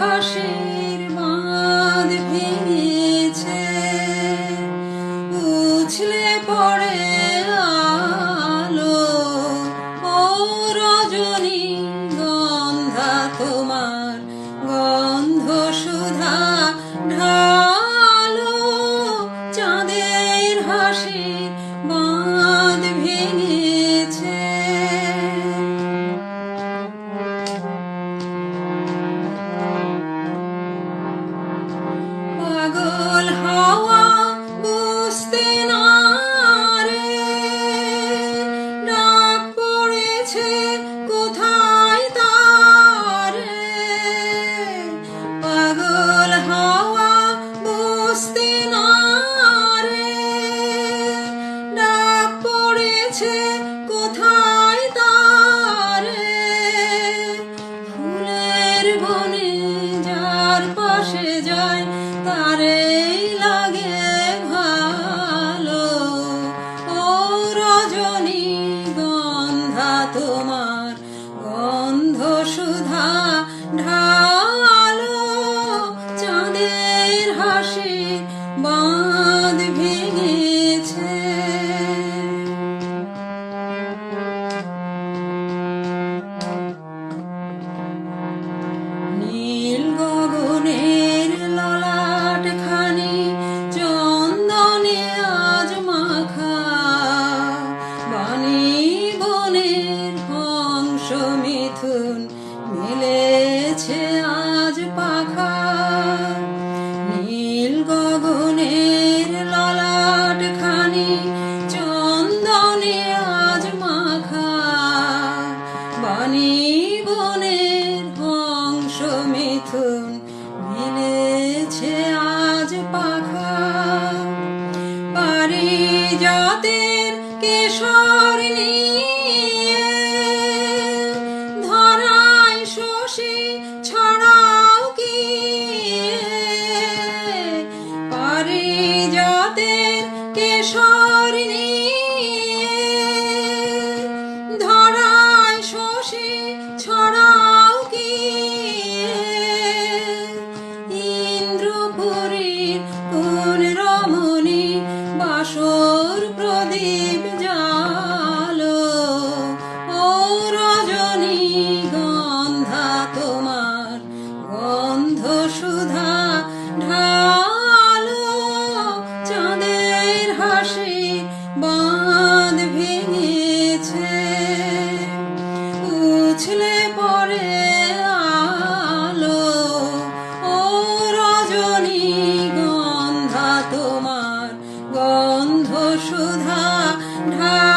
হাসির বাঁধ ভেঙেছে, উছলে পড়ে আলো ও রজনী গন্ধা তোমার গন্ধ সুধা ঢালো, চাঁদের হাসির বাঁধ ভেঙেছে। পাগল হাওয়া বুঝতে না রে, ডাক পড়েছে কোথায় তার। পাগল হাওয়া বুঝতে না রে, ডাক পড়েছে কোথায় তার। ফুলের বনে যার পাশে যায় তারেই লাগে ভালো, ও রজনী গন্ধা তোমার গন্ধ সুধা ঢালো, চাঁদের হাসি বাঁধ ভেঙেছে। নীল গগনের ললাট খানি চন্দনে আজ মাখা, বাণী বনের হংস মিথুন মেলেছে আজ পাখা। নীল গগনের ললাট খানি চন্দনে আজ মাখা, বাণী বনের হংস মিথুন মেলেছে আজ পাখা। পারিজাতের কেশর নিয়ে ধরায় শশী ছড়াও কি, পারিজাতের কেশর নিয়ে ধরায় শশী ছড়াও কি। ইন্দ্রপুরীর কোন রমণী বাসর প্রদীপ জালো, ও রজনী গন্ধা তোমার গন্ধ সুধা ঢালো, চাঁদের হাসি বাঁধ ভেঙেছে, উছলে পড়ে আলো, ও রজনী গন্ধা তোমার গন্ধ সুধা ঢালো।